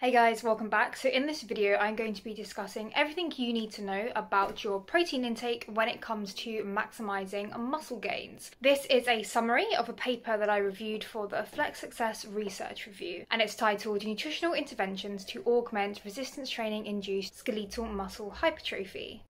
Hey guys, welcome back. So in this video, I'm going to be discussing everything you need to know about your protein intake when it comes to maximizing muscle gains. This is a summary of a paper that I reviewed for the Flex Success Research Review, and it's titled Nutritional Interventions to Augment Resistance Training Induced Skeletal Muscle Hypertrophy.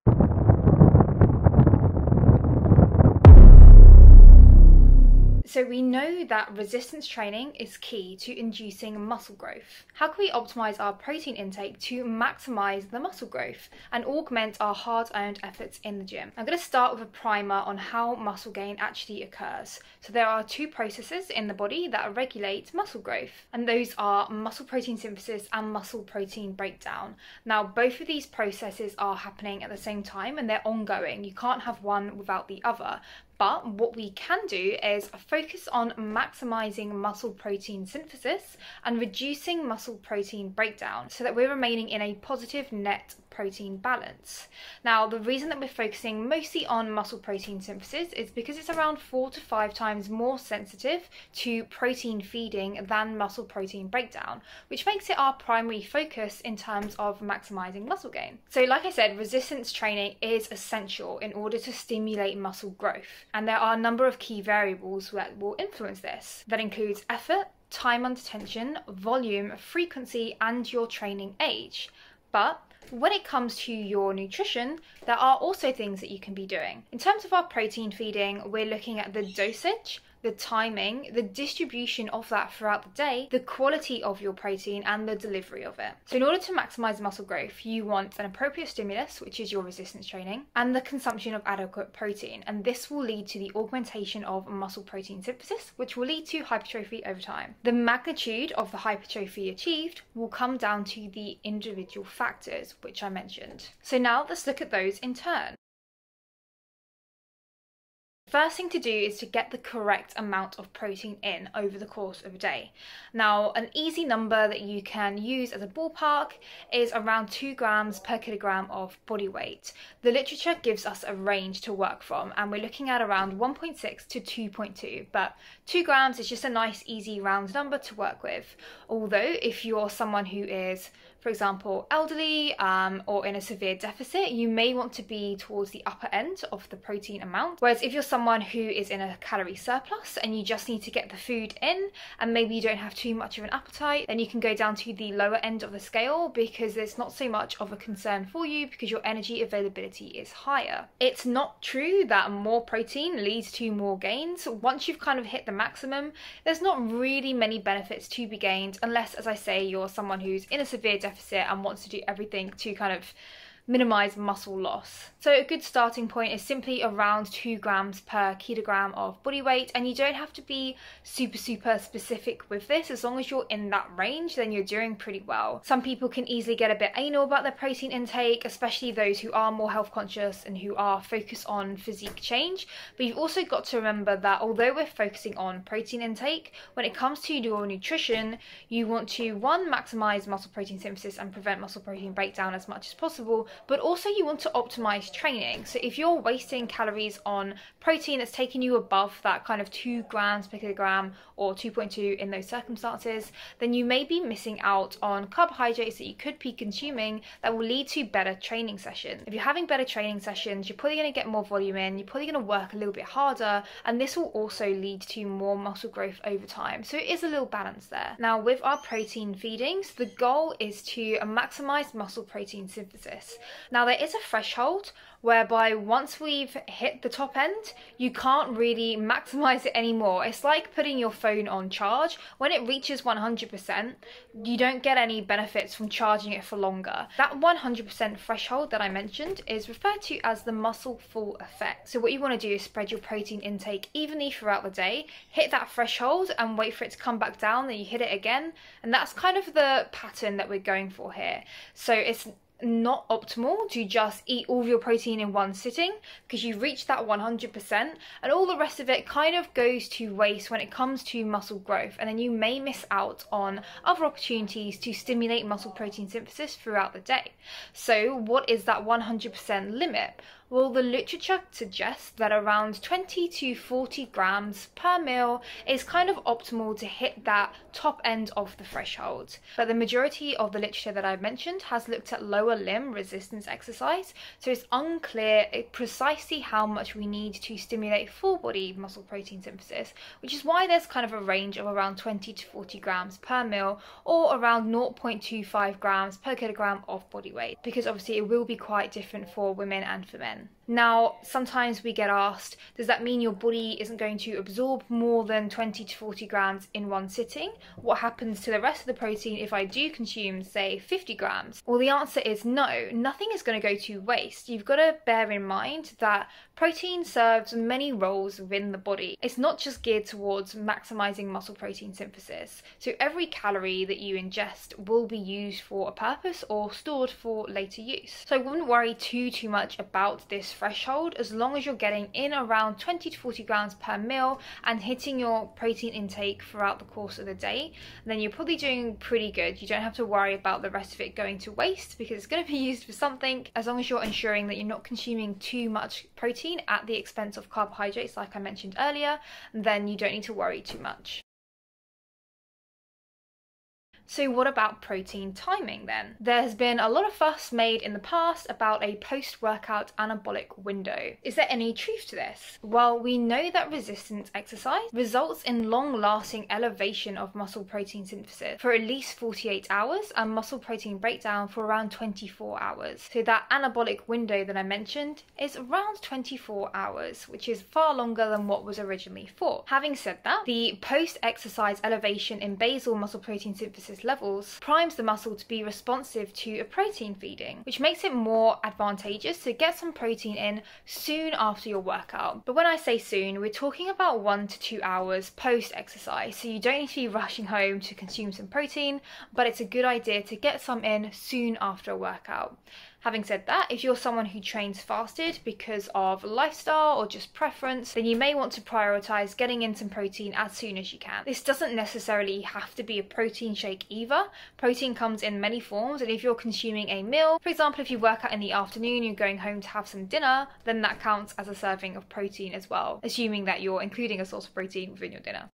So we know that resistance training is key to inducing muscle growth. How can we optimize our protein intake to maximize the muscle growth and augment our hard-earned efforts in the gym? I'm going to start with a primer on how muscle gain actually occurs. So there are two processes in the body that regulate muscle growth, and those are muscle protein synthesis and muscle protein breakdown. Now, both of these processes are happening at the same time and they're ongoing. You can't have one without the other. But what we can do is focus on maximizing muscle protein synthesis and reducing muscle protein breakdown so that we're remaining in a positive net protein balance. Now, the reason that we're focusing mostly on muscle protein synthesis is because it's around 4 to 5 times more sensitive to protein feeding than muscle protein breakdown, which makes it our primary focus in terms of maximizing muscle gain. So like I said, resistance training is essential in order to stimulate muscle growth. And there are a number of key variables that will influence this. That includes effort, time under tension, volume, frequency, and your training age. But when it comes to your nutrition, there are also things that you can be doing. In terms of our protein feeding, we're looking at the dosage, the timing, the distribution of that throughout the day, the quality of your protein, and the delivery of it. So in order to maximize muscle growth, you want an appropriate stimulus, which is your resistance training, and the consumption of adequate protein. And this will lead to the augmentation of muscle protein synthesis, which will lead to hypertrophy over time. The magnitude of the hypertrophy achieved will come down to the individual factors, which I mentioned. So now let's look at those in turn. First thing to do is to get the correct amount of protein in over the course of a day. Now, an easy number that you can use as a ballpark is around 2 grams per kilogram of body weight. The literature gives us a range to work from, and we're looking at around 1.6 to 2.2, but 2 grams is just a nice easy round number to work with. Although if you're someone who is, for example, elderly or in a severe deficit, you may want to be towards the upper end of the protein amount. Whereas if you're someone who is in a calorie surplus and you just need to get the food in and maybe you don't have too much of an appetite, then you can go down to the lower end of the scale because there's not so much of a concern for you because your energy availability is higher. It's not true that more protein leads to more gains. Once you've kind of hit the maximum, there's not really many benefits to be gained unless, as I say, you're someone who's in a severe deficit and wants to do everything to kind of minimize muscle loss. So a good starting point is simply around 2 grams per kilogram of body weight, and you don't have to be super specific with this. As long as you're in that range, then you're doing pretty well. Some people can easily get a bit anal about their protein intake, especially those who are more health conscious and who are focused on physique change. But you've also got to remember that although we're focusing on protein intake, when it comes to your nutrition, you want to, one, maximize muscle protein synthesis and prevent muscle protein breakdown as much as possible, but also you want to optimize training. So if you're wasting calories on protein that's taking you above that kind of 2 grams per kilogram or 2.2 in those circumstances, then you may be missing out on carbohydrates that you could be consuming that will lead to better training sessions. If you're having better training sessions, you're probably going to get more volume in, you're probably going to work a little bit harder, and this will also lead to more muscle growth over time. So it is a little balance there. Now, with our protein feedings, the goal is to maximize muscle protein synthesis. Now, there is a threshold whereby once we've hit the top end, you can't really maximize it anymore. It's like putting your phone on charge. When it reaches 100%, you don't get any benefits from charging it for longer. That 100% threshold that I mentioned is referred to as the muscle full effect. So what you want to do is spread your protein intake evenly throughout the day, hit that threshold and wait for it to come back down, then you hit it again. And that's kind of the pattern that we're going for here. So it's not optimal to just eat all of your protein in one sitting because you reach that 100% and all the rest of it kind of goes to waste when it comes to muscle growth, and then you may miss out on other opportunities to stimulate muscle protein synthesis throughout the day. So what is that 100% limit? Well, the literature suggests that around 20 to 40 grams per meal is kind of optimal to hit that top end of the threshold. But the majority of the literature that I've mentioned has looked at lower limb resistance exercise, so it's unclear precisely how much we need to stimulate full body muscle protein synthesis, which is why there's kind of a range of around 20 to 40 grams per meal, or around 0.25 grams per kilogram of body weight, because obviously it will be quite different for women and for men. Now, sometimes we get asked, does that mean your body isn't going to absorb more than 20 to 40 grams in one sitting? What happens to the rest of the protein if I do consume, say, 50 grams? Well, the answer is no, nothing is going to go to waste. You've got to bear in mind that protein serves many roles within the body. It's not just geared towards maximizing muscle protein synthesis. So every calorie that you ingest will be used for a purpose or stored for later use. So I wouldn't worry too much about this threshold as long as you're getting in around 20 to 40 grams per meal and hitting your protein intake throughout the course of the day. Then you're probably doing pretty good. You don't have to worry about the rest of it going to waste because it's going to be used for something, as long as you're ensuring that you're not consuming too much protein at the expense of carbohydrates like I mentioned earlier. Then you don't need to worry too much. So what about protein timing then? There has been a lot of fuss made in the past about a post-workout anabolic window. Is there any truth to this? Well, we know that resistance exercise results in long-lasting elevation of muscle protein synthesis for at least 48 hours and muscle protein breakdown for around 24 hours. So that anabolic window that I mentioned is around 24 hours, which is far longer than what was originally thought. Having said that, the post-exercise elevation in basal muscle protein synthesis levels primes the muscle to be responsive to a protein feeding, which makes it more advantageous to get some protein in soon after your workout. But when I say soon, we're talking about 1 to 2 hours post-exercise, so you don't need to be rushing home to consume some protein, but it's a good idea to get some in soon after a workout. Having said that, if you're someone who trains fasted because of lifestyle or just preference, then you may want to prioritize getting in some protein as soon as you can. This doesn't necessarily have to be a protein shake either. Protein comes in many forms, and if you're consuming a meal, for example, if you work out in the afternoon, you're going home to have some dinner, then that counts as a serving of protein as well, assuming that you're including a source of protein within your dinner.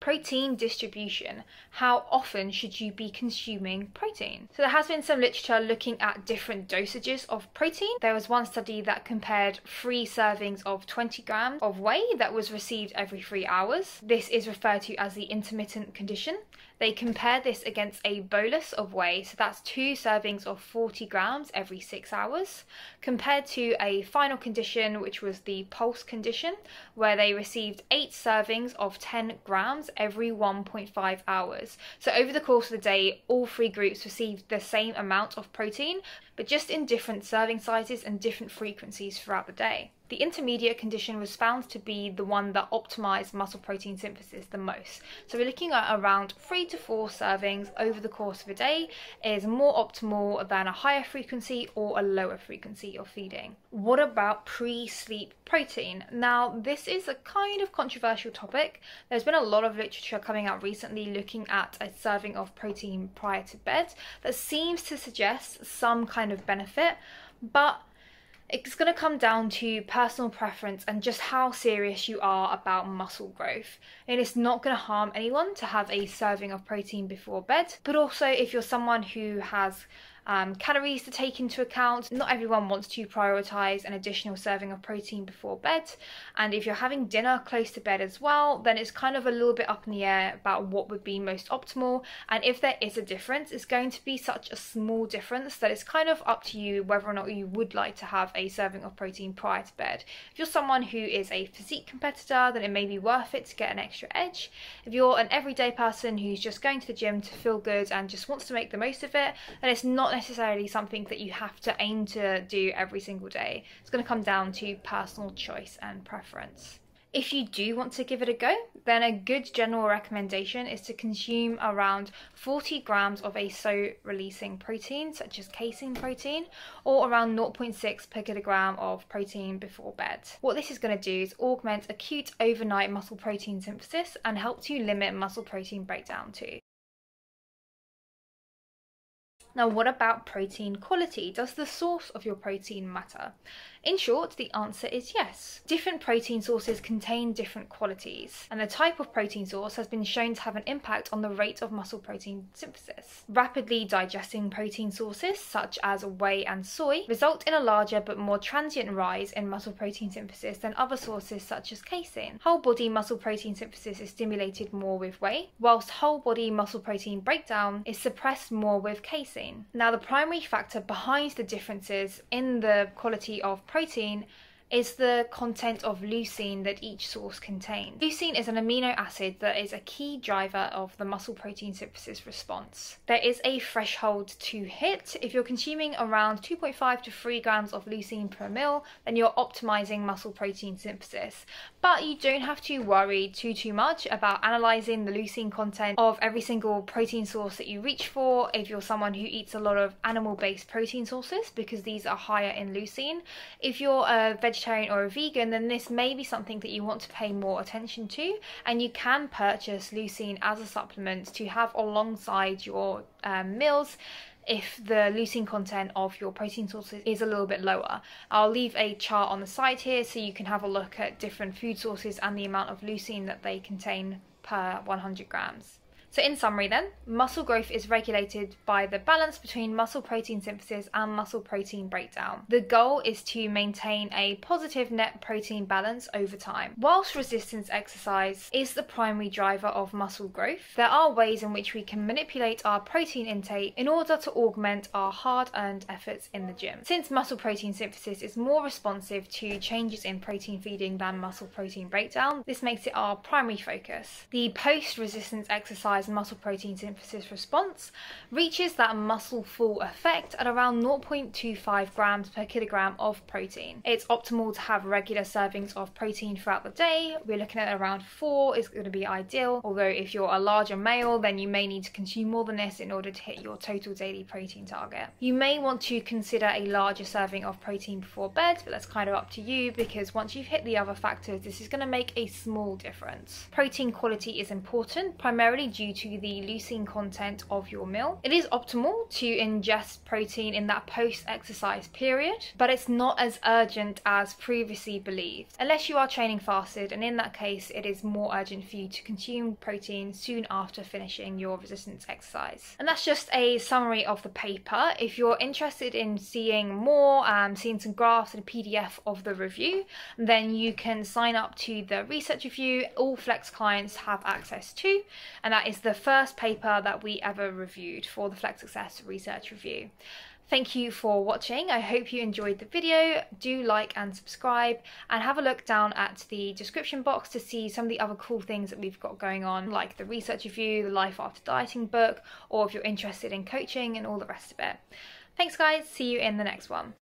Protein distribution. How often should you be consuming protein? So there has been some literature looking at different dosages of protein. There was one study that compared 3 servings of 20 grams of whey that was received every 3 hours. This is referred to as the intermittent condition. They compared this against a bolus of whey, so that's 2 servings of 40 grams every 6 hours, compared to a final condition, which was the pulse condition, where they received 8 servings of 10 grams every 1.5 hours. So over the course of the day, all 3 groups received the same amount of protein, but just in different serving sizes and different frequencies throughout the day. The intermediate condition was found to be the one that optimized muscle protein synthesis the most. So we're looking at around 3 to 4 servings over the course of a day is more optimal than a higher frequency or a lower frequency of feeding. What about pre-sleep protein? Now, this is a kind of controversial topic. There's been a lot of literature coming out recently looking at a serving of protein prior to bed that seems to suggest some kind of benefit, but it's going to come down to personal preference and just how serious you are about muscle growth. And it's not going to harm anyone to have a serving of protein before bed, but also if you're someone who has calories to take into account, not everyone wants to prioritize an additional serving of protein before bed, and if you're having dinner close to bed as well, then it's kind of a little bit up in the air about what would be most optimal. And if there is a difference, it's going to be such a small difference that it's kind of up to you whether or not you would like to have a serving of protein prior to bed. If you're someone who is a physique competitor, then it may be worth it to get an extra edge. If you're an everyday person who's just going to the gym to feel good and just wants to make the most of it, then it's not necessarily something that you have to aim to do every single day. It's going to come down to personal choice and preference. If you do want to give it a go, then a good general recommendation is to consume around 40 grams of a slow-releasing protein, such as casein protein, or around 0.6 per kilogram of protein before bed. What this is going to do is augment acute overnight muscle protein synthesis and help to limit muscle protein breakdown too. Now, what about protein quality? Does the source of your protein matter? In short, the answer is yes. Different protein sources contain different qualities, and the type of protein source has been shown to have an impact on the rate of muscle protein synthesis. Rapidly digesting protein sources, such as whey and soy, result in a larger but more transient rise in muscle protein synthesis than other sources such as casein. Whole body muscle protein synthesis is stimulated more with whey, whilst whole body muscle protein breakdown is suppressed more with casein. Now, the primary factor behind the differences in the quality of protein is the content of leucine that each source contains. Leucine is an amino acid that is a key driver of the muscle protein synthesis response. There is a threshold to hit. If you're consuming around 2.5 to 3 grams of leucine per mil, then you're optimizing muscle protein synthesis. But you don't have to worry too much about analyzing the leucine content of every single protein source that you reach for if you're someone who eats a lot of animal-based protein sources, because these are higher in leucine. If you're a vegetarian or a vegan, then this may be something that you want to pay more attention to, and you can purchase leucine as a supplement to have alongside your meals if the leucine content of your protein sources is a little bit lower. I'll leave a chart on the side here so you can have a look at different food sources and the amount of leucine that they contain per 100 grams. So in summary then, muscle growth is regulated by the balance between muscle protein synthesis and muscle protein breakdown. The goal is to maintain a positive net protein balance over time. Whilst resistance exercise is the primary driver of muscle growth, there are ways in which we can manipulate our protein intake in order to augment our hard-earned efforts in the gym. Since muscle protein synthesis is more responsive to changes in protein feeding than muscle protein breakdown, this makes it our primary focus. The post-resistance exercise muscle protein synthesis response reaches that muscle full effect at around 0.25 grams per kilogram of protein. It's optimal to have regular servings of protein throughout the day. We're looking at around 4 is going to be ideal, although if you're a larger male then you may need to consume more than this in order to hit your total daily protein target. You may want to consider a larger serving of protein before bed, but that's kind of up to you, because once you've hit the other factors, this is going to make a small difference. Protein quality is important, primarily due to the leucine content of your meal. It is optimal to ingest protein in that post-exercise period, but it's not as urgent as previously believed, unless you are training fasted, and in that case it is more urgent for you to consume protein soon after finishing your resistance exercise. And that's just a summary of the paper. If you're interested in seeing more, seeing some graphs and a PDF of the review, then you can sign up to the research review. All Flex clients have access to, and that is the first paper that we ever reviewed for the Flex Success research review. Thank you for watching. I hope you enjoyed the video. Do like and subscribe, and have a look down at the description box to see some of the other cool things that we've got going on, like the research review, the Life After Dieting book, or if you're interested in coaching and all the rest of it. Thanks guys, see you in the next one.